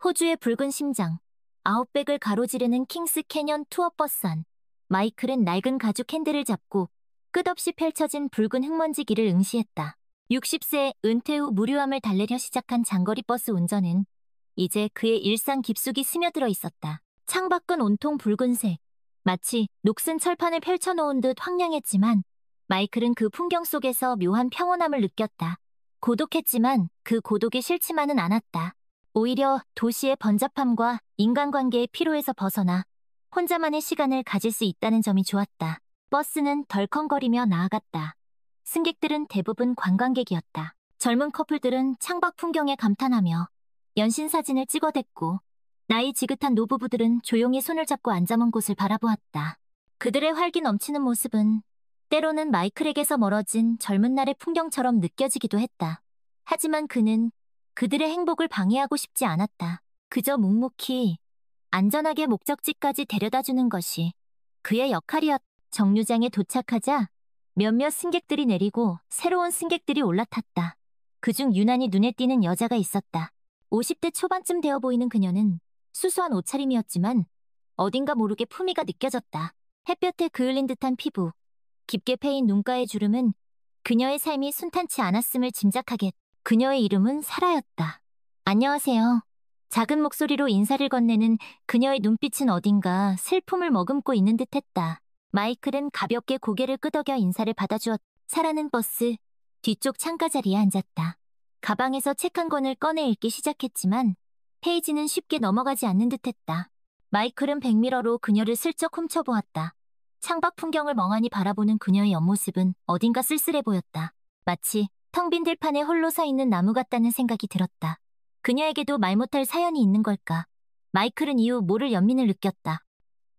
호주의 붉은 심장, 아웃백을 가로지르는 킹스 캐년 투어버스 안. 마이클은 낡은 가죽 핸들을 잡고 끝없이 펼쳐진 붉은 흙먼지 길을 응시했다. 60세 은퇴 후 무료함을 달래려 시작한 장거리 버스 운전은 이제 그의 일상 깊숙이 스며들어 있었다. 창밖은 온통 붉은색, 마치 녹슨 철판을 펼쳐놓은 듯 황량했지만 마이클은 그 풍경 속에서 묘한 평온함을 느꼈다. 고독했지만 그 고독이 싫지만은 않았다. 오히려 도시의 번잡함과 인간관계의 피로에서 벗어나 혼자만의 시간을 가질 수 있다는 점이 좋았다. 버스는 덜컹거리며 나아갔다. 승객들은 대부분 관광객이었다. 젊은 커플들은 창밖 풍경에 감탄하며 연신사진을 찍어댔고 나이 지긋한 노부부들은 조용히 손을 잡고 앉아먼 곳을 바라보았다. 그들의 활기 넘치는 모습은 때로는 마이클에게서 멀어진 젊은 날의 풍경처럼 느껴지기도 했다. 하지만 그는 그들의 행복을 방해하고 싶지 않았다. 그저 묵묵히 안전하게 목적지까지 데려다주는 것이 그의 역할이었다. 정류장에 도착하자 몇몇 승객들이 내리고 새로운 승객들이 올라탔다. 그중 유난히 눈에 띄는 여자가 있었다. 50대 초반쯤 되어 보이는 그녀는 수수한 옷차림이었지만 어딘가 모르게 품위가 느껴졌다. 햇볕에 그을린 듯한 피부, 깊게 패인 눈가의 주름은 그녀의 삶이 순탄치 않았음을 짐작하게 했다. 그녀의 이름은 사라였다. 안녕하세요. 작은 목소리로 인사를 건네는 그녀의 눈빛은 어딘가 슬픔을 머금고 있는 듯했다. 마이클은 가볍게 고개를 끄덕여 인사를 받아주었다. 사라는 버스 뒤쪽 창가 자리에 앉았다. 가방에서 책 한 권을 꺼내 읽기 시작했지만 페이지는 쉽게 넘어가지 않는 듯했다. 마이클은 백미러로 그녀를 슬쩍 훔쳐보았다. 창밖 풍경을 멍하니 바라보는 그녀의 옆모습은 어딘가 쓸쓸해 보였다. 마치 텅 빈 들판에 홀로 서 있는 나무 같다는 생각이 들었다. 그녀에게도 말 못할 사연이 있는 걸까? 마이클은 이후 모를 연민을 느꼈다.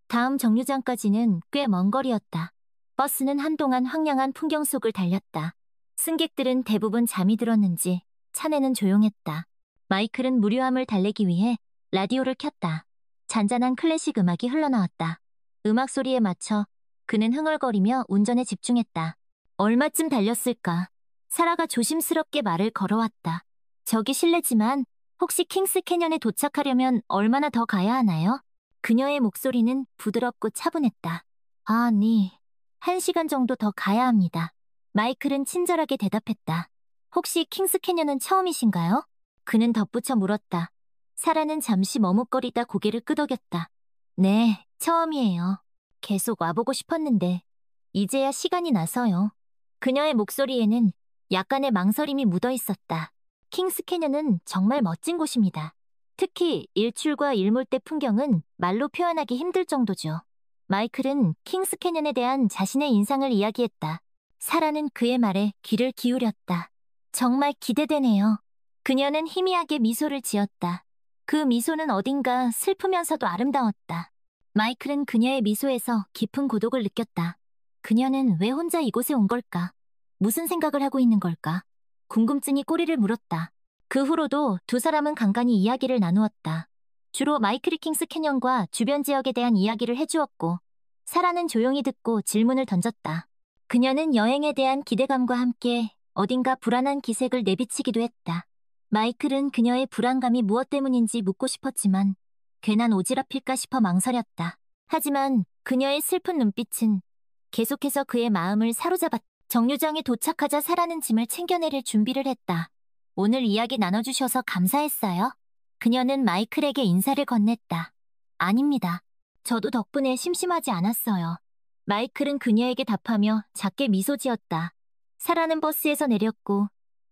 다음 정류장까지는 꽤 먼 거리였다. 버스는 한동안 황량한 풍경 속을 달렸다. 승객들은 대부분 잠이 들었는지 차내는 조용했다. 마이클은 무료함을 달래기 위해 라디오를 켰다. 잔잔한 클래식 음악이 흘러나왔다. 음악 소리에 맞춰 그는 흥얼거리며 운전에 집중했다. 얼마쯤 달렸을까? 사라가 조심스럽게 말을 걸어왔다. 저기 실례지만 혹시 킹스 캐년에 도착하려면 얼마나 더 가야 하나요? 그녀의 목소리는 부드럽고 차분했다. 아니, 1시간 정도 더 가야 합니다. 마이클은 친절하게 대답했다. 혹시 킹스 캐년은 처음이신가요? 그는 덧붙여 물었다. 사라는 잠시 머뭇거리다 고개를 끄덕였다. 네, 처음이에요. 계속 와보고 싶었는데 이제야 시간이 나서요. 그녀의 목소리에는 약간의 망설임이 묻어 있었다. 킹스 캐년은 정말 멋진 곳입니다. 특히 일출과 일몰 때 풍경은 말로 표현하기 힘들 정도죠. 마이클은 킹스 캐년에 대한 자신의 인상을 이야기했다. 사라는 그의 말에 귀를 기울였다. 정말 기대되네요. 그녀는 희미하게 미소를 지었다. 그 미소는 어딘가 슬프면서도 아름다웠다. 마이클은 그녀의 미소에서 깊은 고독을 느꼈다. 그녀는 왜 혼자 이곳에 온 걸까? 무슨 생각을 하고 있는 걸까? 궁금증이 꼬리를 물었다. 그 후로도 두 사람은 간간히 이야기를 나누었다. 주로 마이클이 킹스 캐년과 주변 지역에 대한 이야기를 해주었고 사라는 조용히 듣고 질문을 던졌다. 그녀는 여행에 대한 기대감과 함께 어딘가 불안한 기색을 내비치기도 했다. 마이클은 그녀의 불안감이 무엇 때문인지 묻고 싶었지만 괜한 오지랖일까 싶어 망설였다. 하지만 그녀의 슬픈 눈빛은 계속해서 그의 마음을 사로잡았다. 정류장에 도착하자 사라는 짐을 챙겨내릴 준비를 했다. 오늘 이야기 나눠주셔서 감사했어요. 그녀는 마이클에게 인사를 건넸다. 아닙니다. 저도 덕분에 심심하지 않았어요. 마이클은 그녀에게 답하며 작게 미소 지었다. 사라는 버스에서 내렸고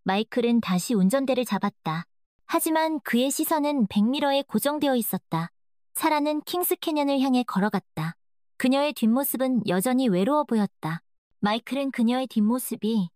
마이클은 다시 운전대를 잡았다. 하지만 그의 시선은 백미러에 고정되어 있었다. 사라는 킹스 캐년을 향해 걸어갔다. 그녀의 뒷모습은 여전히 외로워 보였다. 마이클은 그녀의 뒷모습이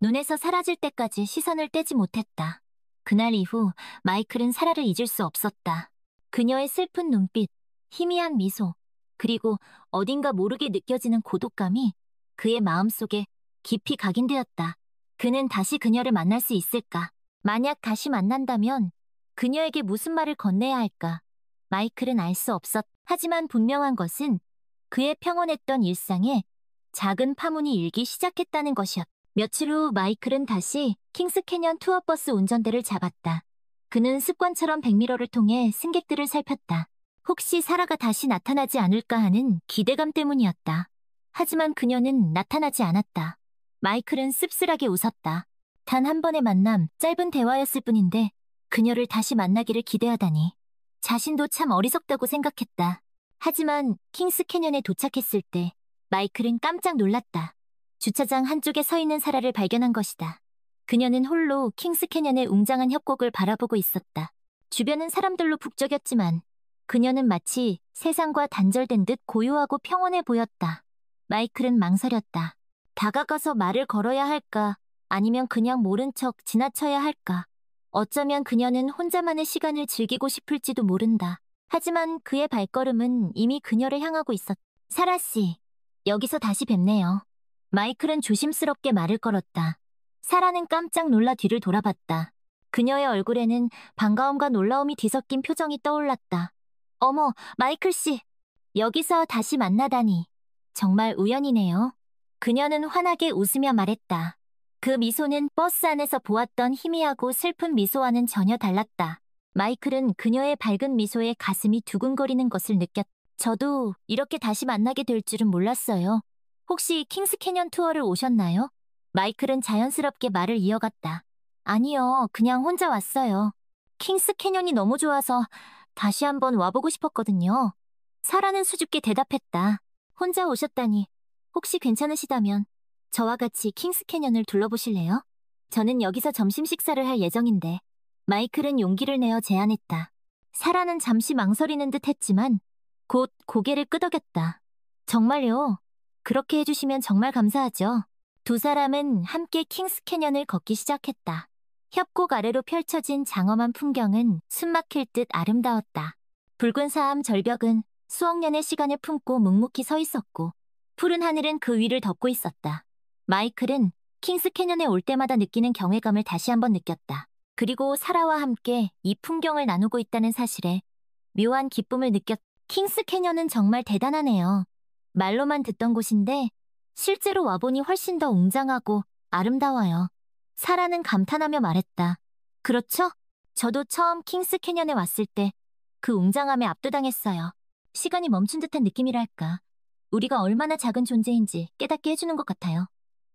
눈에서 사라질 때까지 시선을 떼지 못했다. 그날 이후 마이클은 사라를 잊을 수 없었다. 그녀의 슬픈 눈빛, 희미한 미소, 그리고 어딘가 모르게 느껴지는 고독감이 그의 마음속에 깊이 각인되었다. 그는 다시 그녀를 만날 수 있을까? 만약 다시 만난다면 그녀에게 무슨 말을 건네야 할까? 마이클은 알 수 없었다. 하지만 분명한 것은 그의 평온했던 일상에 작은 파문이 일기 시작했다는 것이었다. 며칠 후 마이클은 다시 킹스 캐년 투어버스 운전대를 잡았다. 그는 습관처럼 백미러를 통해 승객들을 살폈다. 혹시 사라가 다시 나타나지 않을까 하는 기대감 때문이었다. 하지만 그녀는 나타나지 않았다. 마이클은 씁쓸하게 웃었다. 단 한 번의 만남, 짧은 대화였을 뿐인데 그녀를 다시 만나기를 기대하다니. 자신도 참 어리석다고 생각했다. 하지만 킹스 캐년에 도착했을 때 마이클은 깜짝 놀랐다. 주차장 한쪽에 서 있는 사라를 발견한 것이다. 그녀는 홀로 킹스 캐년의 웅장한 협곡을 바라보고 있었다. 주변은 사람들로 북적였지만 그녀는 마치 세상과 단절된 듯 고요하고 평온해 보였다. 마이클은 망설였다. 다가가서 말을 걸어야 할까, 아니면 그냥 모른 척 지나쳐야 할까. 어쩌면 그녀는 혼자만의 시간을 즐기고 싶을지도 모른다. 하지만 그의 발걸음은 이미 그녀를 향하고 있었다. 사라 씨, 여기서 다시 뵙네요. 마이클은 조심스럽게 말을 걸었다. 사라는 깜짝 놀라 뒤를 돌아봤다. 그녀의 얼굴에는 반가움과 놀라움이 뒤섞인 표정이 떠올랐다. 어머, 마이클 씨. 여기서 다시 만나다니. 정말 우연이네요. 그녀는 환하게 웃으며 말했다. 그 미소는 버스 안에서 보았던 희미하고 슬픈 미소와는 전혀 달랐다. 마이클은 그녀의 밝은 미소에 가슴이 두근거리는 것을 느꼈다. 저도 이렇게 다시 만나게 될 줄은 몰랐어요. 혹시 킹스 캐년 투어를 오셨나요? 마이클은 자연스럽게 말을 이어갔다. 아니요, 그냥 혼자 왔어요. 킹스 캐년이 너무 좋아서 다시 한번 와보고 싶었거든요. 사라는 수줍게 대답했다. 혼자 오셨다니. 혹시 괜찮으시다면 저와 같이 킹스 캐년을 둘러보실래요? 저는 여기서 점심 식사를 할 예정인데. 마이클은 용기를 내어 제안했다. 사라는 잠시 망설이는 듯 했지만 곧 고개를 끄덕였다. 정말요? 그렇게 해주시면 정말 감사하죠. 두 사람은 함께 킹스 캐년을 걷기 시작했다. 협곡 아래로 펼쳐진 장엄한 풍경은 숨막힐 듯 아름다웠다. 붉은 사암 절벽은 수억 년의 시간을 품고 묵묵히 서 있었고 푸른 하늘은 그 위를 덮고 있었다. 마이클은 킹스 캐년에 올 때마다 느끼는 경외감을 다시 한번 느꼈다. 그리고 사라와 함께 이 풍경을 나누고 있다는 사실에 묘한 기쁨을 느꼈다. 킹스 캐년은 정말 대단하네요. 말로만 듣던 곳인데 실제로 와보니 훨씬 더 웅장하고 아름다워요. 사라는 감탄하며 말했다. 그렇죠? 저도 처음 킹스 캐년에 왔을 때 그 웅장함에 압도당했어요. 시간이 멈춘 듯한 느낌이랄까. 우리가 얼마나 작은 존재인지 깨닫게 해주는 것 같아요.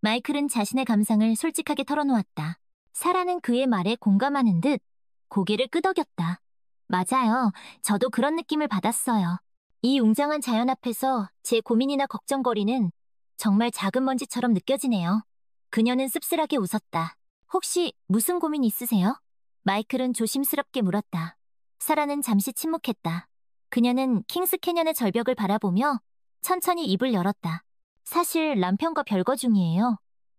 마이클은 자신의 감상을 솔직하게 털어놓았다. 사라는 그의 말에 공감하는 듯 고개를 끄덕였다. 맞아요. 저도 그런 느낌을 받았어요. 이 웅장한 자연 앞에서 제 고민이나 걱정거리는 정말 작은 먼지처럼 느껴지네요. 그녀는 씁쓸하게 웃었다. 혹시 무슨 고민 있으세요? 마이클은 조심스럽게 물었다. 사라는 잠시 침묵했다. 그녀는 킹스 캐년의 절벽을 바라보며 천천히 입을 열었다. 사실 남편과 별거 중이에요.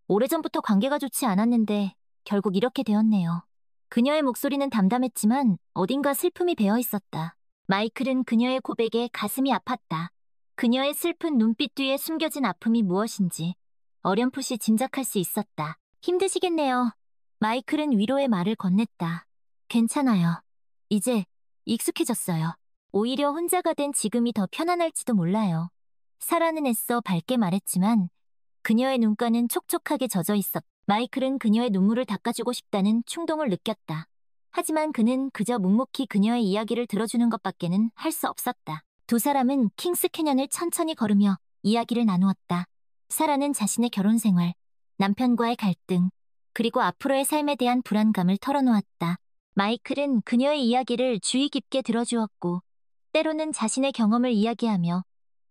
오래전부터 관계가 좋지 않았는데 결국 이렇게 되었네요. 그녀의 목소리는 담담했지만 어딘가 슬픔이 배어 있었다. 마이클은 그녀의 고백에 가슴이 아팠다. 그녀의 슬픈 눈빛 뒤에 숨겨진 아픔이 무엇인지 어렴풋이 짐작할 수 있었다. 힘드시겠네요. 마이클은 위로의 말을 건넸다. 괜찮아요. 이제 익숙해졌어요. 오히려 혼자가 된 지금이 더 편안할지도 몰라요. 사라는 애써 밝게 말했지만 그녀의 눈가는 촉촉하게 젖어 있었다. 마이클은 그녀의 눈물을 닦아주고 싶다는 충동을 느꼈다. 하지만 그는 그저 묵묵히 그녀의 이야기를 들어주는 것밖에는 할 수 없었다. 두 사람은 킹스 캐년을 천천히 걸으며 이야기를 나누었다. 사라는 자신의 결혼 생활, 남편과의 갈등, 그리고 앞으로의 삶에 대한 불안감을 털어놓았다. 마이클은 그녀의 이야기를 주의 깊게 들어주었고 때로는 자신의 경험을 이야기하며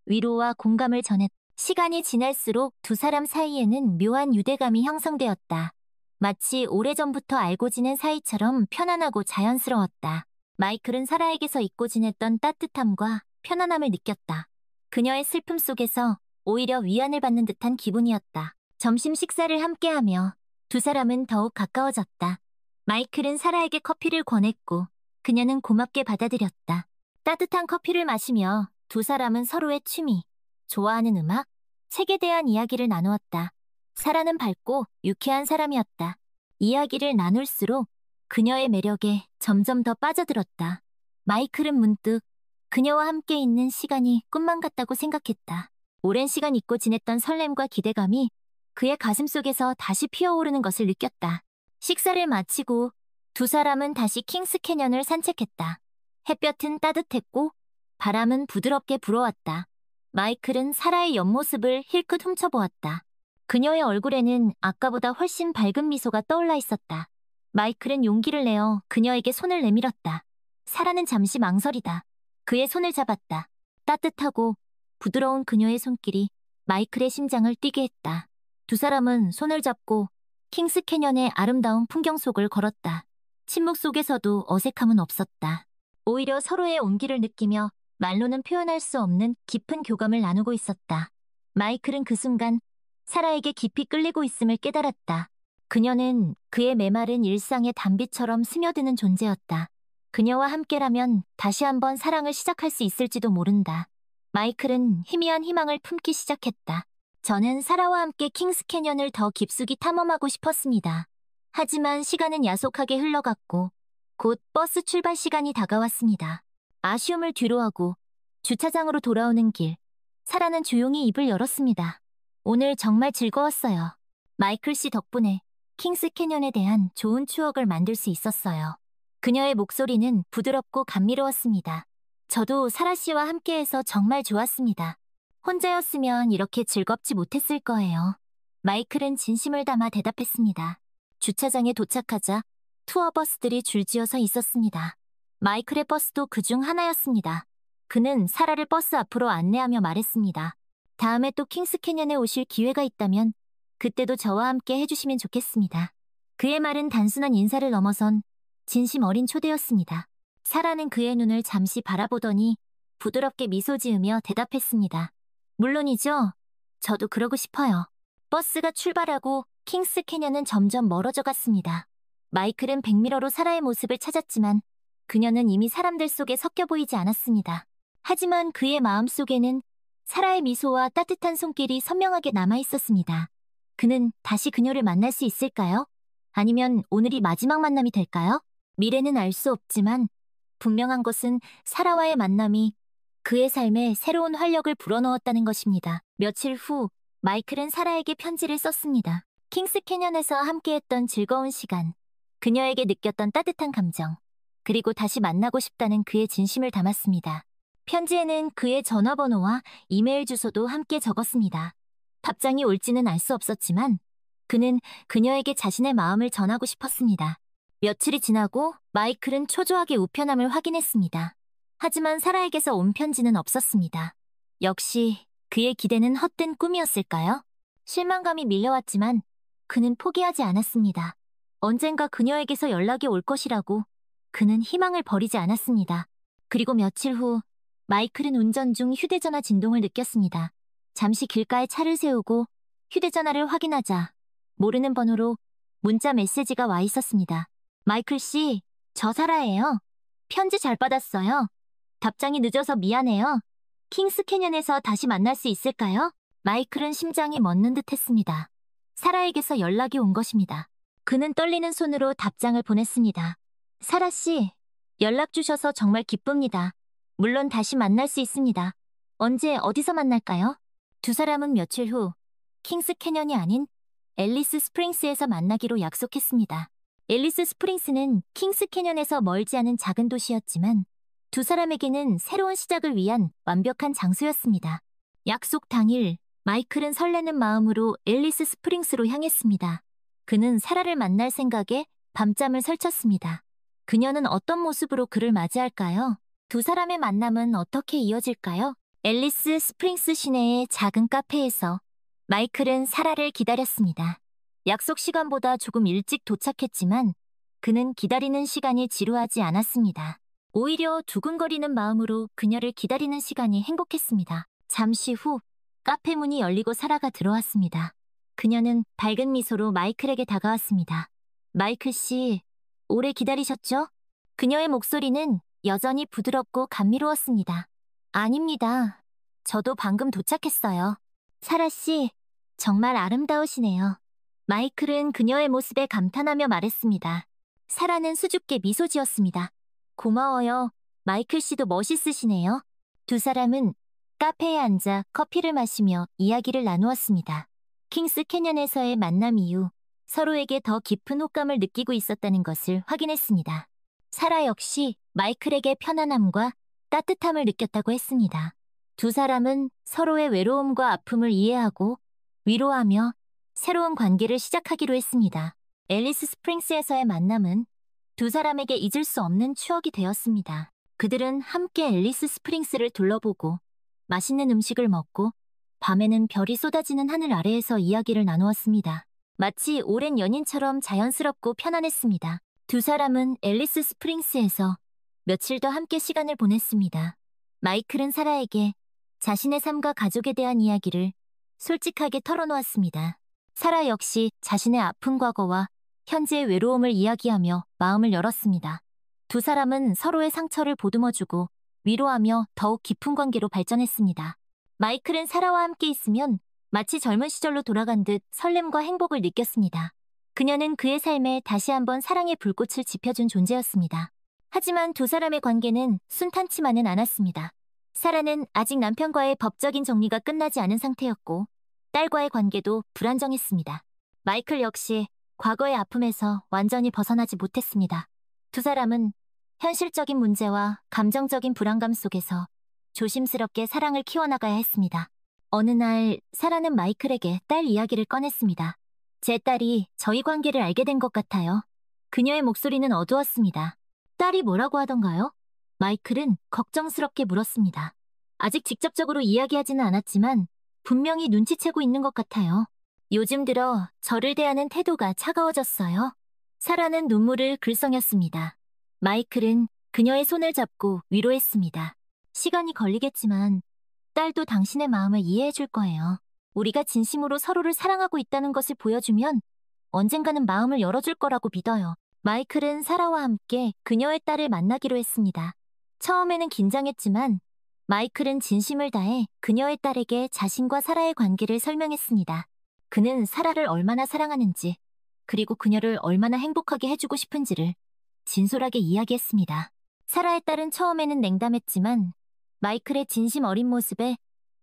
위로와 공감을 전했다. 시간이 지날수록 두 사람 사이에는 묘한 유대감이 형성되었다. 마치 오래전부터 알고 지낸 사이처럼 편안하고 자연스러웠다. 마이클은 사라에게서 잊고 지냈던 따뜻함과 편안함을 느꼈다. 그녀의 슬픔 속에서 오히려 위안을 받는 듯한 기분이었다. 점심 식사를 함께하며 두 사람은 더욱 가까워졌다. 마이클은 사라에게 커피를 권했고 그녀는 고맙게 받아들였다. 따뜻한 커피를 마시며 두 사람은 서로의 취미, 좋아하는 음악, 책에 대한 이야기를 나누었다. 사라는 밝고 유쾌한 사람이었다. 이야기를 나눌수록 그녀의 매력에 점점 더 빠져들었다. 마이클은 문득 그녀와 함께 있는 시간이 꿈만 같다고 생각했다. 오랜 시간 잊고 지냈던 설렘과 기대감이 그의 가슴속에서 다시 피어오르는 것을 느꼈다. 식사를 마치고 두 사람은 다시 킹스 캐년을 산책했다. 햇볕은 따뜻했고 바람은 부드럽게 불어왔다. 마이클은 사라의 옆모습을 힐끗 훔쳐보았다. 그녀의 얼굴에는 아까보다 훨씬 밝은 미소가 떠올라 있었다. 마이클은 용기를 내어 그녀에게 손을 내밀었다. 사라는 잠시 망설이다. 그의 손을 잡았다. 따뜻하고 부드러운 그녀의 손길이 마이클의 심장을 뛰게 했다. 두 사람은 손을 잡고 킹스 캐년의 아름다운 풍경 속을 걸었다. 침묵 속에서도 어색함은 없었다. 오히려 서로의 온기를 느끼며 말로는 표현할 수 없는 깊은 교감을 나누고 있었다. 마이클은 그 순간 사라에게 깊이 끌리고 있음을 깨달았다. 그녀는 그의 메마른 일상의 단비처럼 스며드는 존재였다. 그녀와 함께라면 다시 한번 사랑을 시작할 수 있을지도 모른다. 마이클은 희미한 희망을 품기 시작했다. 저는 사라와 함께 킹스 캐년을 더 깊숙이 탐험하고 싶었습니다. 하지만 시간은 야속하게 흘러갔고 곧 버스 출발 시간이 다가왔습니다. 아쉬움을 뒤로하고 주차장으로 돌아오는 길, 사라는 조용히 입을 열었습니다. 오늘 정말 즐거웠어요. 마이클 씨 덕분에 킹스 캐년에 대한 좋은 추억을 만들 수 있었어요. 그녀의 목소리는 부드럽고 감미로웠습니다. 저도 사라 씨와 함께해서 정말 좋았습니다. 혼자였으면 이렇게 즐겁지 못했을 거예요. 마이클은 진심을 담아 대답했습니다. 주차장에 도착하자 투어 버스들이 줄지어 서 있었습니다. 마이클의 버스도 그중 하나였습니다. 그는 사라를 버스 앞으로 안내하며 말했습니다. 다음에 또 킹스 캐년에 오실 기회가 있다면 그때도 저와 함께 해주시면 좋겠습니다. 그의 말은 단순한 인사를 넘어선 진심 어린 초대였습니다. 사라는 그의 눈을 잠시 바라보더니 부드럽게 미소 지으며 대답했습니다. 물론이죠. 저도 그러고 싶어요. 버스가 출발하고 킹스 캐년은 점점 멀어져 갔습니다. 마이클은 백미러로 사라의 모습을 찾았지만 그녀는 이미 사람들 속에 섞여 보이지 않았습니다. 하지만 그의 마음속에는 사라의 미소와 따뜻한 손길이 선명하게 남아 있었습니다. 그는 다시 그녀를 만날 수 있을까요? 아니면 오늘이 마지막 만남이 될까요? 미래는 알 수 없지만 분명한 것은 사라와의 만남이 그의 삶에 새로운 활력을 불어넣었다는 것입니다. 며칠 후 마이클은 사라에게 편지를 썼습니다. 킹스 캐년에서 함께했던 즐거운 시간, 그녀에게 느꼈던 따뜻한 감정, 그리고 다시 만나고 싶다는 그의 진심을 담았습니다. 편지에는 그의 전화번호와 이메일 주소도 함께 적었습니다. 답장이 올지는 알 수 없었지만 그는 그녀에게 자신의 마음을 전하고 싶었습니다. 며칠이 지나고 마이클은 초조하게 우편함을 확인했습니다. 하지만 사라에게서 온 편지는 없었습니다. 역시 그의 기대는 헛된 꿈이었을까요? 실망감이 밀려왔지만 그는 포기하지 않았습니다. 언젠가 그녀에게서 연락이 올 것이라고 그는 희망을 버리지 않았습니다. 그리고 며칠 후 마이클은 운전 중 휴대전화 진동을 느꼈습니다. 잠시 길가에 차를 세우고 휴대전화를 확인하자 모르는 번호로 문자 메시지가 와 있었습니다. 마이클 씨, 저 사라예요. 편지 잘 받았어요. 답장이 늦어서 미안해요. 킹스 캐년에서 다시 만날 수 있을까요? 마이클은 심장이 멎는 듯 했습니다. 사라에게서 연락이 온 것입니다. 그는 떨리는 손으로 답장을 보냈습니다. 사라 씨, 연락 주셔서 정말 기쁩니다. 물론 다시 만날 수 있습니다. 언제 어디서 만날까요? 두 사람은 며칠 후 킹스 캐년이 아닌 앨리스 스프링스에서 만나기로 약속했습니다. 앨리스 스프링스는 킹스 캐년에서 멀지 않은 작은 도시였지만 두 사람에게는 새로운 시작을 위한 완벽한 장소였습니다. 약속 당일 마이클은 설레는 마음으로 앨리스 스프링스로 향했습니다. 그는 사라를 만날 생각에 밤잠을 설쳤습니다. 그녀는 어떤 모습으로 그를 맞이할까요? 두 사람의 만남은 어떻게 이어질까요? 앨리스 스프링스 시내의 작은 카페에서 마이클은 사라를 기다렸습니다. 약속 시간보다 조금 일찍 도착했지만 그는 기다리는 시간이 지루하지 않았습니다. 오히려 두근거리는 마음으로 그녀를 기다리는 시간이 행복했습니다. 잠시 후 카페 문이 열리고 사라가 들어왔습니다. 그녀는 밝은 미소로 마이클에게 다가왔습니다. 마이클 씨, 오래 기다리셨죠? 그녀의 목소리는 여전히 부드럽고 감미로웠습니다. 아닙니다. 저도 방금 도착했어요. 사라 씨, 정말 아름다우시네요. 마이클은 그녀의 모습에 감탄하며 말했습니다. 사라는 수줍게 미소 지었습니다. 고마워요. 마이클 씨도 멋있으시네요. 두 사람은 카페에 앉아 커피를 마시며 이야기를 나누었습니다. 킹스 캐년에서의 만남 이후 서로에게 더 깊은 호감을 느끼고 있었다는 것을 확인했습니다. 사라 역시 마이클에게 편안함과 따뜻함을 느꼈다고 했습니다. 두 사람은 서로의 외로움과 아픔을 이해하고 위로하며 새로운 관계를 시작하기로 했습니다. 앨리스 스프링스에서의 만남은 두 사람에게 잊을 수 없는 추억이 되었습니다. 그들은 함께 앨리스 스프링스를 둘러보고 맛있는 음식을 먹고 밤에는 별이 쏟아지는 하늘 아래에서 이야기를 나누었습니다. 마치 오랜 연인처럼 자연스럽고 편안했습니다. 두 사람은 앨리스 스프링스에서 며칠 더 함께 시간을 보냈습니다. 마이클은 사라에게 자신의 삶과 가족에 대한 이야기를 솔직하게 털어놓았습니다. 사라 역시 자신의 아픈 과거와 현재의 외로움을 이야기하며 마음을 열었습니다. 두 사람은 서로의 상처를 보듬어주고 위로하며 더욱 깊은 관계로 발전했습니다. 마이클은 사라와 함께 있으면 마치 젊은 시절로 돌아간 듯 설렘과 행복을 느꼈습니다. 그녀는 그의 삶에 다시 한번 사랑의 불꽃을 지펴준 존재였습니다. 하지만 두 사람의 관계는 순탄치만은 않았습니다. 사라는 아직 남편과의 법적인 정리가 끝나지 않은 상태였고 딸과의 관계도 불안정했습니다. 마이클 역시 과거의 아픔에서 완전히 벗어나지 못했습니다. 두 사람은 현실적인 문제와 감정적인 불안감 속에서 조심스럽게 사랑을 키워나가야 했습니다. 어느 날 사라는 마이클에게 딸 이야기를 꺼냈습니다. 제 딸이 저희 관계를 알게 된 것 같아요. 그녀의 목소리는 어두웠습니다. 딸이 뭐라고 하던가요? 마이클은 걱정스럽게 물었습니다. 아직 직접적으로 이야기하지는 않았지만 분명히 눈치채고 있는 것 같아요. 요즘 들어 저를 대하는 태도가 차가워졌어요. 사라는 눈물을 글썽였습니다. 마이클은 그녀의 손을 잡고 위로했습니다. 시간이 걸리겠지만 딸도 당신의 마음을 이해해 줄 거예요. 우리가 진심으로 서로를 사랑하고 있다는 것을 보여주면 언젠가는 마음을 열어줄 거라고 믿어요. 마이클은 사라와 함께 그녀의 딸을 만나기로 했습니다. 처음에는 긴장했지만 마이클은 진심을 다해 그녀의 딸에게 자신과 사라의 관계를 설명했습니다. 그는 사라를 얼마나 사랑하는지, 그리고 그녀를 얼마나 행복하게 해주고 싶은지를 진솔하게 이야기했습니다. 사라의 딸은 처음에는 냉담했지만 마이클의 진심 어린 모습에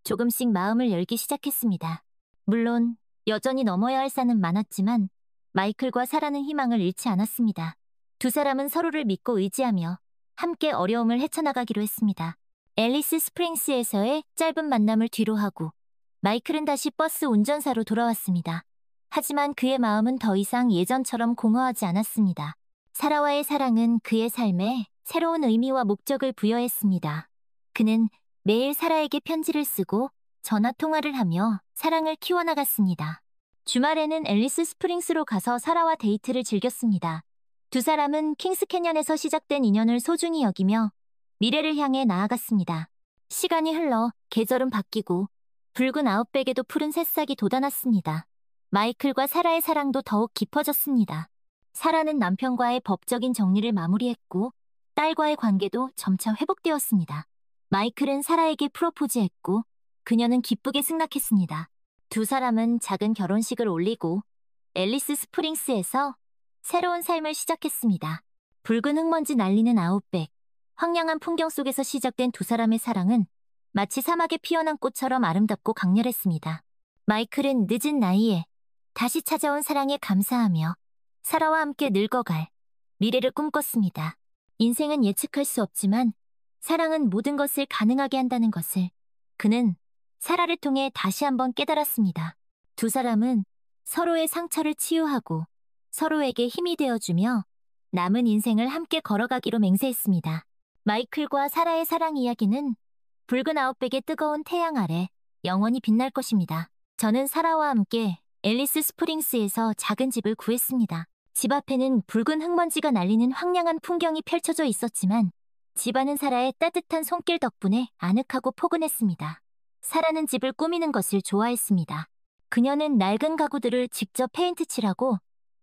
조금씩 마음을 열기 시작했습니다. 물론 여전히 넘어야 할 산은 많았지만 마이클과 사라는 희망을 잃지 않았습니다. 두 사람은 서로를 믿고 의지하며 함께 어려움을 헤쳐나가기로 했습니다. 앨리스 스프링스에서의 짧은 만남을 뒤로하고 마이클은 다시 버스 운전사로 돌아왔습니다. 하지만 그의 마음은 더 이상 예전처럼 공허하지 않았습니다. 사라와의 사랑은 그의 삶에 새로운 의미와 목적을 부여했습니다. 그는 매일 사라에게 편지를 쓰고 전화 통화를 하며 사랑을 키워나갔습니다. 주말에는 앨리스 스프링스로 가서 사라와 데이트를 즐겼습니다. 두 사람은 킹스 캐년에서 시작된 인연을 소중히 여기며 미래를 향해 나아갔습니다. 시간이 흘러 계절은 바뀌고 붉은 아웃백에도 푸른 새싹이 돋아났습니다. 마이클과 사라의 사랑도 더욱 깊어졌습니다. 사라는 남편과의 법적인 정리를 마무리했고 딸과의 관계도 점차 회복되었습니다. 마이클은 사라에게 프로포즈했고 그녀는 기쁘게 승낙했습니다. 두 사람은 작은 결혼식을 올리고 앨리스 스프링스에서 새로운 삶을 시작했습니다. 붉은 흙먼지 날리는 아웃백, 황량한 풍경 속에서 시작된 두 사람의 사랑은 마치 사막에 피어난 꽃처럼 아름답고 강렬했습니다. 마이클은 늦은 나이에 다시 찾아온 사랑에 감사하며 사라와 함께 늙어갈 미래를 꿈꿨습니다. 인생은 예측할 수 없지만 사랑은 모든 것을 가능하게 한다는 것을 그는 사라를 통해 다시 한번 깨달았습니다. 두 사람은 서로의 상처를 치유하고 서로에게 힘이 되어주며 남은 인생을 함께 걸어가기로 맹세했습니다. 마이클과 사라의 사랑 이야기는 붉은 아웃백의 뜨거운 태양 아래 영원히 빛날 것입니다. 저는 사라와 함께 앨리스 스프링스에서 작은 집을 구했습니다. 집 앞에는 붉은 흙먼지가 날리는 황량한 풍경이 펼쳐져 있었지만 집 안은 사라의 따뜻한 손길 덕분에 아늑하고 포근했습니다. 사라는 집을 꾸미는 것을 좋아했습니다. 그녀는 낡은 가구들을 직접 페인트 칠하고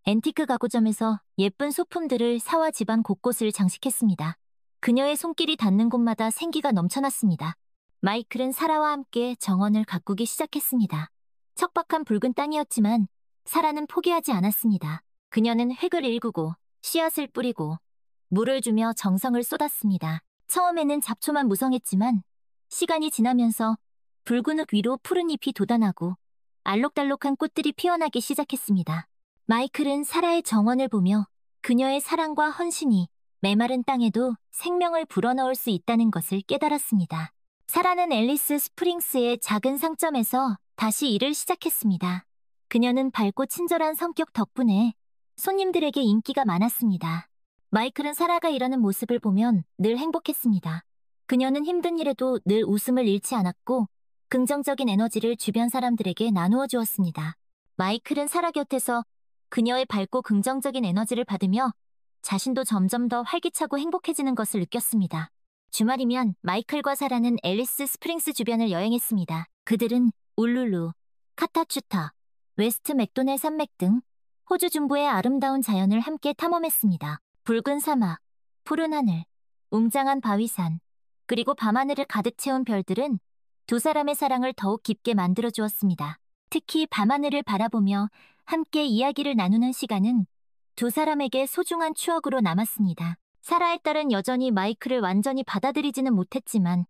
앤티크 가구점에서 예쁜 소품들을 사와 집안 곳곳을 장식했습니다. 그녀의 손길이 닿는 곳마다 생기가 넘쳐났습니다. 마이클은 사라와 함께 정원을 가꾸기 시작했습니다. 척박한 붉은 땅이었지만 사라는 포기하지 않았습니다. 그녀는 흙을 일구고 씨앗을 뿌리고 물을 주며 정성을 쏟았습니다. 처음에는 잡초만 무성했지만 시간이 지나면서 붉은 흙 위로 푸른 잎이 돋아나고 알록달록한 꽃들이 피어나기 시작했습니다. 마이클은 사라의 정원을 보며 그녀의 사랑과 헌신이 메마른 땅에도 생명을 불어넣을 수 있다는 것을 깨달았습니다. 사라는 앨리스 스프링스의 작은 상점에서 다시 일을 시작했습니다. 그녀는 밝고 친절한 성격 덕분에 손님들에게 인기가 많았습니다. 마이클은 사라가 일하는 모습을 보면 늘 행복했습니다. 그녀는 힘든 일에도 늘 웃음을 잃지 않았고 긍정적인 에너지를 주변 사람들에게 나누어 주었습니다. 마이클은 사라 곁에서 그녀의 밝고 긍정적인 에너지를 받으며 자신도 점점 더 활기차고 행복해지는 것을 느꼈습니다. 주말이면 마이클과 사라는 앨리스 스프링스 주변을 여행했습니다. 그들은 울룰루, 카타추타, 웨스트 맥도넬 산맥 등 호주 중부의 아름다운 자연을 함께 탐험했습니다. 붉은 사막, 푸른 하늘, 웅장한 바위산, 그리고 밤하늘을 가득 채운 별들은 두 사람의 사랑을 더욱 깊게 만들어 주었습니다. 특히 밤하늘을 바라보며 함께 이야기를 나누는 시간은 두 사람에게 소중한 추억으로 남았습니다. 사라의 딸은 여전히 마이클을 완전히 받아들이지는 못했지만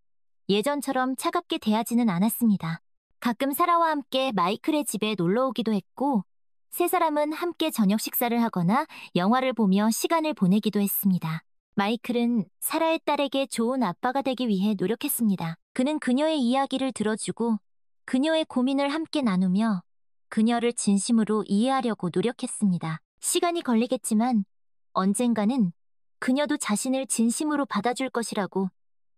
예전처럼 차갑게 대하지는 않았습니다. 가끔 사라와 함께 마이클의 집에 놀러 오기도 했고 세 사람은 함께 저녁 식사를 하거나 영화를 보며 시간을 보내기도 했습니다. 마이클은 사라의 딸에게 좋은 아빠가 되기 위해 노력했습니다. 그는 그녀의 이야기를 들어주고 그녀의 고민을 함께 나누며 그녀를 진심으로 이해하려고 노력했습니다. 시간이 걸리겠지만 언젠가는 그녀도 자신을 진심으로 받아줄 것이라고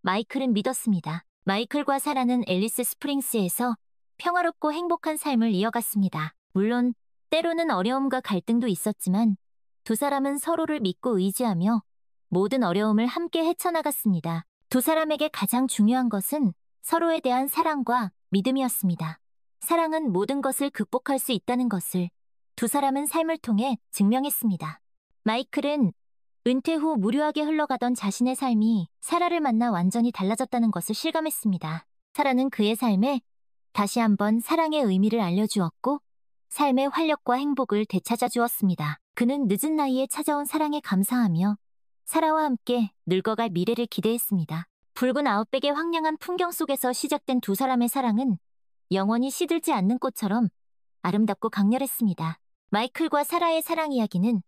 마이클은 믿었습니다. 마이클과 사라는 앨리스 스프링스에서 평화롭고 행복한 삶을 이어갔습니다. 물론 때로는 어려움과 갈등도 있었지만 두 사람은 서로를 믿고 의지하며 모든 어려움을 함께 헤쳐나갔습니다. 두 사람에게 가장 중요한 것은 서로에 대한 사랑과 믿음이었습니다. 사랑은 모든 것을 극복할 수 있다는 것을 두 사람은 삶을 통해 증명했습니다. 마이클은 은퇴 후 무료하게 흘러가던 자신의 삶이 사라를 만나 완전히 달라졌다는 것을 실감했습니다. 사라는 그의 삶에 다시 한번 사랑의 의미를 알려주었고 삶의 활력과 행복을 되찾아 주었습니다. 그는 늦은 나이에 찾아온 사랑에 감사하며 사라와 함께 늙어갈 미래를 기대했습니다. 붉은 아웃백의 황량한 풍경 속에서 시작된 두 사람의 사랑은 영원히 시들지 않는 꽃처럼 아름답고 강렬했습니다. 마이클과 사라의 사랑 이야기는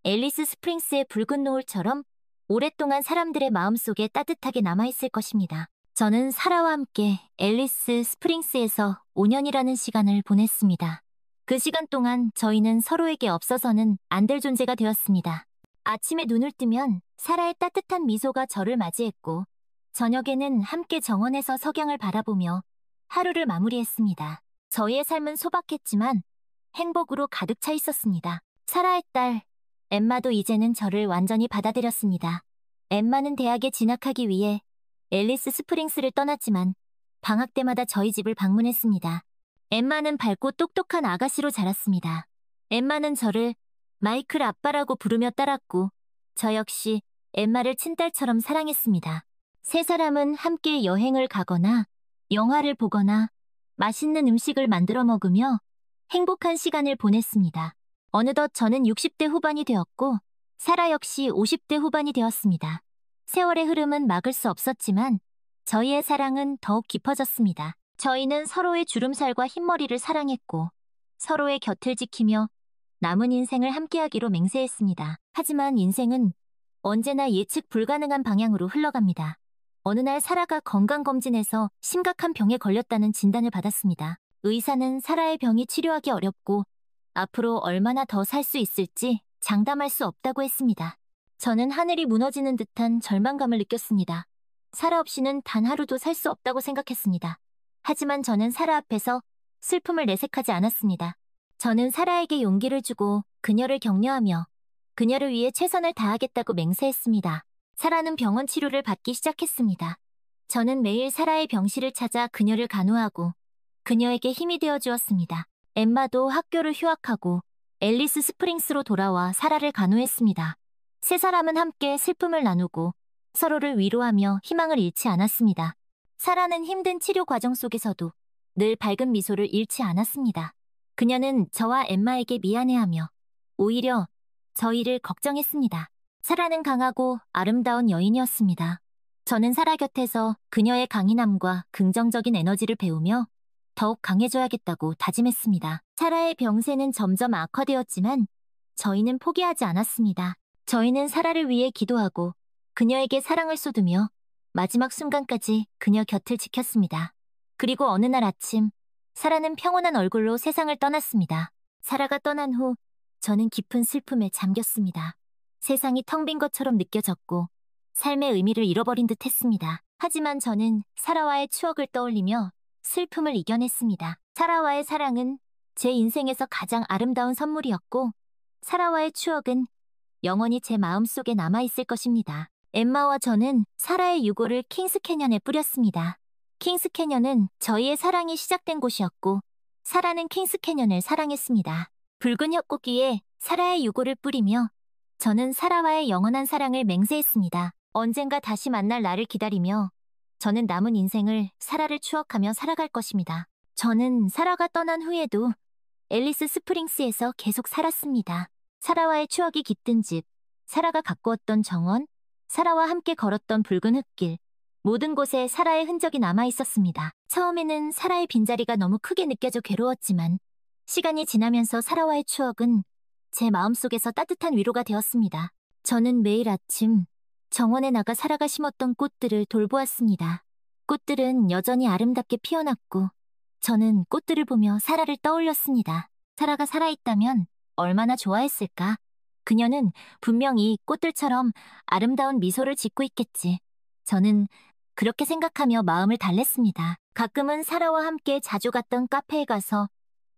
앨리스 스프링스의 붉은 노을처럼 오랫동안 사람들의 마음속에 따뜻하게 남아있을 것입니다. 저는 사라와 함께 앨리스 스프링스에서 5년이라는 시간을 보냈습니다. 그 시간 동안 저희는 서로에게 없어서는 안 될 존재가 되었습니다. 아침에 눈을 뜨면 사라의 따뜻한 미소가 저를 맞이했고 저녁에는 함께 정원에서 석양을 바라보며 하루를 마무리했습니다. 저희의 삶은 소박했지만 행복으로 가득 차 있었습니다. 사라의 딸 엠마도 이제는 저를 완전히 받아들였습니다. 엠마는 대학에 진학하기 위해 앨리스 스프링스를 떠났지만 방학 때마다 저희 집을 방문했습니다. 엠마는 밝고 똑똑한 아가씨로 자랐습니다. 엠마는 저를 마이클 아빠라고 부르며 따랐고 저 역시 엠마를 친딸처럼 사랑했습니다. 세 사람은 함께 여행을 가거나 영화를 보거나 맛있는 음식을 만들어 먹으며 행복한 시간을 보냈습니다. 어느덧 저는 60대 후반이 되었고 사라 역시 50대 후반이 되었습니다. 세월의 흐름은 막을 수 없었지만 저희의 사랑은 더욱 깊어졌습니다. 저희는 서로의 주름살과 흰머리를 사랑했고 서로의 곁을 지키며 남은 인생을 함께하기로 맹세했습니다. 하지만 인생은 언제나 예측 불가능한 방향으로 흘러갑니다. 어느 날 사라가 건강검진에서 심각한 병에 걸렸다는 진단을 받았습니다. 의사는 사라의 병이 치료하기 어렵고 앞으로 얼마나 더 살 수 있을지 장담할 수 없다고 했습니다. 저는 하늘이 무너지는 듯한 절망감을 느꼈습니다. 사라 없이는 단 하루도 살 수 없다고 생각했습니다. 하지만 저는 사라 앞에서 슬픔을 내색하지 않았습니다. 저는 사라에게 용기를 주고 그녀를 격려하며 그녀를 위해 최선을 다하겠다고 맹세했습니다. 사라는 병원 치료를 받기 시작했습니다. 저는 매일 사라의 병실을 찾아 그녀를 간호하고 그녀에게 힘이 되어 주었습니다. 엠마도 학교를 휴학하고 앨리스 스프링스로 돌아와 사라를 간호했습니다. 세 사람은 함께 슬픔을 나누고 서로를 위로하며 희망을 잃지 않았습니다. 사라는 힘든 치료 과정 속에서도 늘 밝은 미소를 잃지 않았습니다. 그녀는 저와 엠마에게 미안해하며 오히려 저희를 걱정했습니다. 사라는 강하고 아름다운 여인이었습니다. 저는 사라 곁에서 그녀의 강인함과 긍정적인 에너지를 배우며 더욱 강해져야겠다고 다짐했습니다. 사라의 병세는 점점 악화되었지만 저희는 포기하지 않았습니다. 저희는 사라를 위해 기도하고 그녀에게 사랑을 쏟으며 마지막 순간까지 그녀 곁을 지켰습니다. 그리고 어느 날 아침, 사라는 평온한 얼굴로 세상을 떠났습니다. 사라가 떠난 후 저는 깊은 슬픔에 잠겼습니다. 세상이 텅 빈 것처럼 느껴졌고 삶의 의미를 잃어버린 듯 했습니다. 하지만 저는 사라와의 추억을 떠올리며 슬픔을 이겨냈습니다. 사라와의 사랑은 제 인생에서 가장 아름다운 선물이었고 사라와의 추억은 영원히 제 마음속에 남아있을 것입니다. 엠마와 저는 사라의 유골을 킹스 캐년에 뿌렸습니다. 킹스 캐년은 저희의 사랑이 시작된 곳이었고 사라는 킹스 캐년을 사랑했습니다. 붉은 협곡 위에 사라의 유골을 뿌리며 저는 사라와의 영원한 사랑을 맹세했습니다. 언젠가 다시 만날 날을 기다리며 저는 남은 인생을 사라를 추억하며 살아갈 것입니다. 저는 사라가 떠난 후에도 앨리스 스프링스에서 계속 살았습니다. 사라와의 추억이 깃든 집, 사라가 가꾸었던 정원, 사라와 함께 걸었던 붉은 흙길, 모든 곳에 사라의 흔적이 남아있었습니다. 처음에는 사라의 빈자리가 너무 크게 느껴져 괴로웠지만 시간이 지나면서 사라와의 추억은 제 마음속에서 따뜻한 위로가 되었습니다. 저는 매일 아침 정원에 나가 사라가 심었던 꽃들을 돌보았습니다. 꽃들은 여전히 아름답게 피어났고 저는 꽃들을 보며 사라를 떠올렸습니다. 사라가 살아있다면 얼마나 좋아했을까? 그녀는 분명히 꽃들처럼 아름다운 미소를 짓고 있겠지. 저는 그렇게 생각하며 마음을 달랬습니다. 가끔은 사라와 함께 자주 갔던 카페에 가서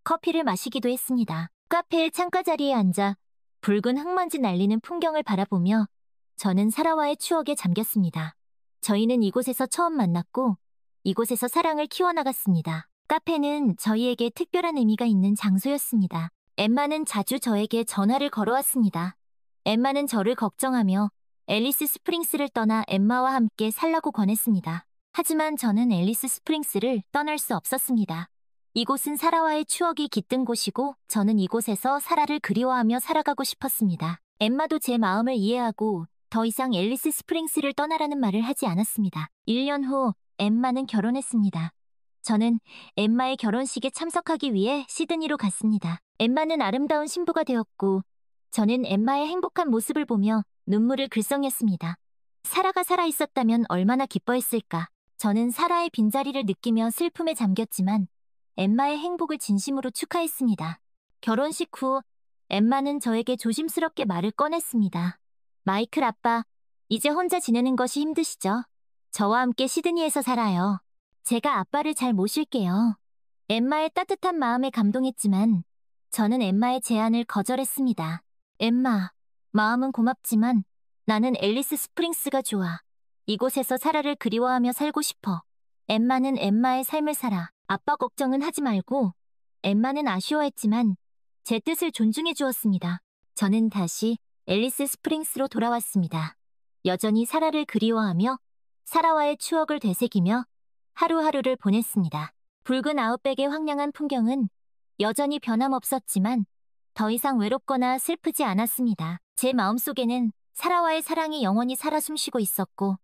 커피를 마시기도 했습니다. 카페의 창가 자리에 앉아 붉은 흙먼지 날리는 풍경을 바라보며 저는 사라와의 추억에 잠겼습니다. 저희는 이곳에서 처음 만났고 이곳에서 사랑을 키워나갔습니다. 카페는 저희에게 특별한 의미가 있는 장소였습니다. 엠마는 자주 저에게 전화를 걸어왔습니다. 엠마는 저를 걱정하며 앨리스 스프링스를 떠나 엠마와 함께 살라고 권했습니다. 하지만 저는 앨리스 스프링스를 떠날 수 없었습니다. 이곳은 사라와의 추억이 깃든 곳이고 저는 이곳에서 사라를 그리워하며 살아가고 싶었습니다. 엠마도 제 마음을 이해하고 더 이상 앨리스 스프링스를 떠나라는 말을 하지 않았습니다. 1년 후 엠마는 결혼했습니다. 저는 엠마의 결혼식에 참석하기 위해 시드니로 갔습니다. 엠마는 아름다운 신부가 되었고 저는 엠마의 행복한 모습을 보며 눈물을 글썽였습니다. 사라가 살아있었다면 얼마나 기뻐했을까. 저는 사라의 빈자리를 느끼며 슬픔에 잠겼지만 엠마의 행복을 진심으로 축하했습니다. 결혼식 후 엠마는 저에게 조심스럽게 말을 꺼냈습니다. 마이클 아빠, 이제 혼자 지내는 것이 힘드시죠? 저와 함께 시드니에서 살아요. 제가 아빠를 잘 모실게요. 엠마의 따뜻한 마음에 감동했지만 저는 엠마의 제안을 거절했습니다. 엠마, 마음은 고맙지만 나는 앨리스 스프링스가 좋아. 이곳에서 사라를 그리워하며 살고 싶어. 엠마는 엠마의 삶을 살아. 아빠 걱정은 하지 말고. 엠마는 아쉬워했지만 제 뜻을 존중해 주었습니다. 저는 다시 앨리스 스프링스로 돌아왔습니다. 여전히 사라를 그리워하며 사라와의 추억을 되새기며 하루하루를 보냈습니다. 붉은 아웃백의 황량한 풍경은 여전히 변함없었지만 더 이상 외롭거나 슬프지 않았습니다. 제 마음속에는 사라와의 사랑이 영원히 살아 숨쉬고 있었고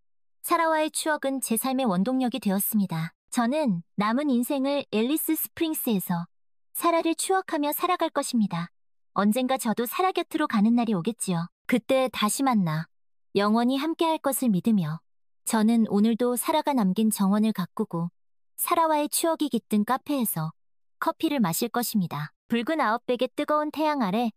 사라와의 추억은 제 삶의 원동력이 되었습니다. 저는 남은 인생을 앨리스 스프링스에서 사라를 추억하며 살아갈 것입니다. 언젠가 저도 사라 곁으로 가는 날이 오겠지요. 그때 다시 만나 영원히 함께할 것을 믿으며 저는 오늘도 사라가 남긴 정원을 가꾸고 사라와의 추억이 깃든 카페에서 커피를 마실 것입니다. 붉은 아웃백의 뜨거운 태양 아래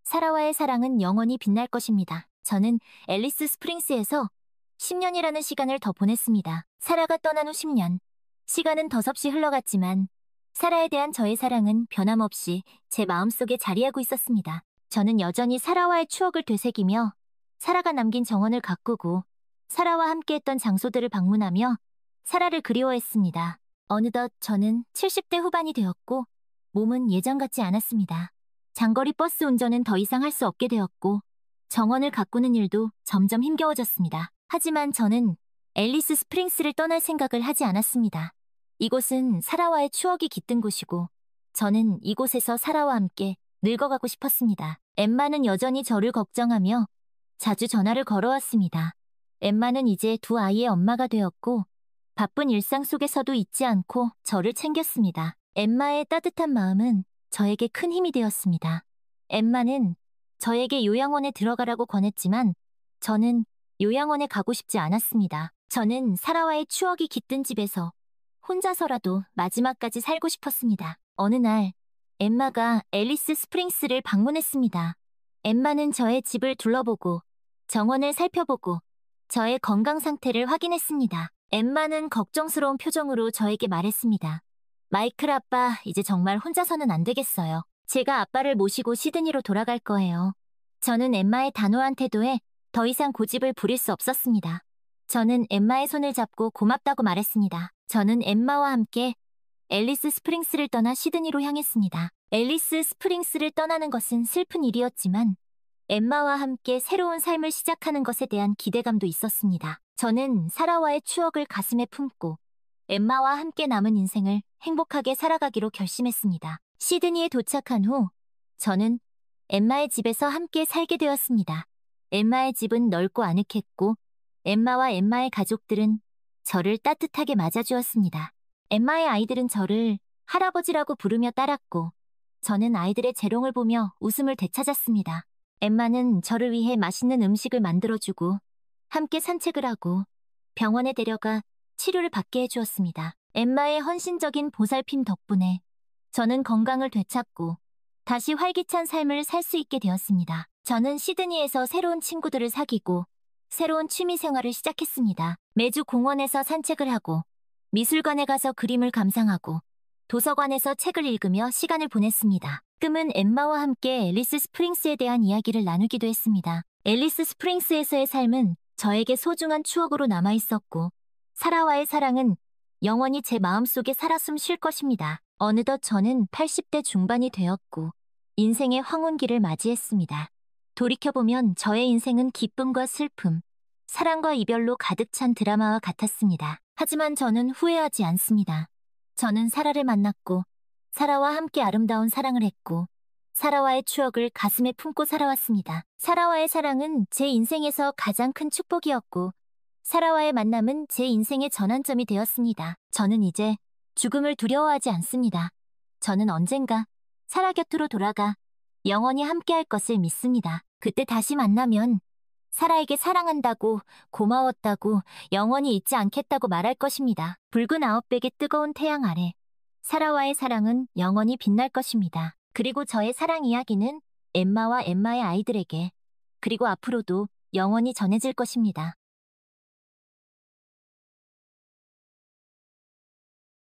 사라와의 사랑은 영원히 빛날 것입니다. 저는 앨리스 스프링스에서 10년이라는 시간을 더 보냈습니다. 사라가 떠난 후 10년. 시간은 더섭이 흘러갔지만 사라에 대한 저의 사랑은 변함없이 제 마음속에 자리하고 있었습니다. 저는 여전히 사라와의 추억을 되새기며 사라가 남긴 정원을 가꾸고 사라와 함께했던 장소들을 방문하며 사라를 그리워했습니다. 어느덧 저는 70대 후반이 되었고 몸은 예전 같지 않았습니다. 장거리 버스 운전은 더 이상 할 수 없게 되었고 정원을 가꾸는 일도 점점 힘겨워졌습니다. 하지만 저는 앨리스 스프링스를 떠날 생각을 하지 않았습니다. 이곳은 사라와의 추억이 깃든 곳이고 저는 이곳에서 사라와 함께 늙어가고 싶었습니다. 엠마는 여전히 저를 걱정하며 자주 전화를 걸어왔습니다. 엠마는 이제 두 아이의 엄마가 되었고 바쁜 일상 속에서도 잊지 않고 저를 챙겼습니다. 엠마의 따뜻한 마음은 저에게 큰 힘이 되었습니다. 엠마는 저에게 요양원에 들어가라고 권했지만 저는 요양원에 가고 싶지 않았습니다. 저는 사라와의 추억이 깃든 집에서 혼자서라도 마지막까지 살고 싶었습니다. 어느 날 엠마가 앨리스 스프링스를 방문했습니다. 엠마는 저의 집을 둘러보고 정원을 살펴보고 저의 건강 상태를 확인했습니다. 엠마는 걱정스러운 표정으로 저에게 말했습니다. 마이클 아빠, 이제 정말 혼자서는 안 되겠어요. 제가 아빠를 모시고 시드니로 돌아갈 거예요. 저는 엠마의 단호한 태도에 더 이상 고집을 부릴 수 없었습니다. 저는 엠마의 손을 잡고 고맙다고 말했습니다. 저는 엠마와 함께 앨리스 스프링스를 떠나 시드니로 향했습니다. 앨리스 스프링스를 떠나는 것은 슬픈 일이었지만 엠마와 함께 새로운 삶을 시작하는 것에 대한 기대감도 있었습니다. 저는 사라와의 추억을 가슴에 품고 엠마와 함께 남은 인생을 행복하게 살아가기로 결심했습니다. 시드니에 도착한 후 저는 엠마의 집에서 함께 살게 되었습니다. 엠마의 집은 넓고 아늑했고 엠마와 엠마의 가족들은 저를 따뜻하게 맞아주었습니다. 엠마의 아이들은 저를 할아버지라고 부르며 따랐고 저는 아이들의 재롱을 보며 웃음을 되찾았습니다. 엠마는 저를 위해 맛있는 음식을 만들어주고 함께 산책을 하고 병원에 데려가 치료를 받게 해주었습니다. 엠마의 헌신적인 보살핌 덕분에 저는 건강을 되찾고 다시 활기찬 삶을 살 수 있게 되었습니다. 저는 시드니에서 새로운 친구들을 사귀고 새로운 취미 생활을 시작했습니다. 매주 공원에서 산책을 하고 미술관에 가서 그림을 감상하고 도서관에서 책을 읽으며 시간을 보냈습니다. 가끔은 엠마와 함께 앨리스 스프링스에 대한 이야기를 나누기도 했습니다. 앨리스 스프링스에서의 삶은 저에게 소중한 추억으로 남아있었고 사라와의 사랑은 영원히 제 마음속에 살아 숨 쉴 것입니다. 어느덧 저는 80대 중반이 되었고 인생의 황혼기를 맞이했습니다. 돌이켜보면 저의 인생은 기쁨과 슬픔, 사랑과 이별로 가득 찬 드라마와 같았습니다. 하지만 저는 후회하지 않습니다. 저는 사라를 만났고 사라와 함께 아름다운 사랑을 했고 사라와의 추억을 가슴에 품고 살아왔습니다. 사라와의 사랑은 제 인생에서 가장 큰 축복이었고 사라와의 만남은 제 인생의 전환점이 되었습니다. 저는 이제 죽음을 두려워하지 않습니다. 저는 언젠가 사라 곁으로 돌아가 영원히 함께할 것을 믿습니다. 그때 다시 만나면 사라에게 사랑한다고, 고마웠다고, 영원히 잊지 않겠다고 말할 것입니다. 붉은 아웃백의 뜨거운 태양 아래 사라와의 사랑은 영원히 빛날 것입니다. 그리고 저의 사랑 이야기는 엠마와 엠마의 아이들에게 그리고 앞으로도 영원히 전해질 것입니다.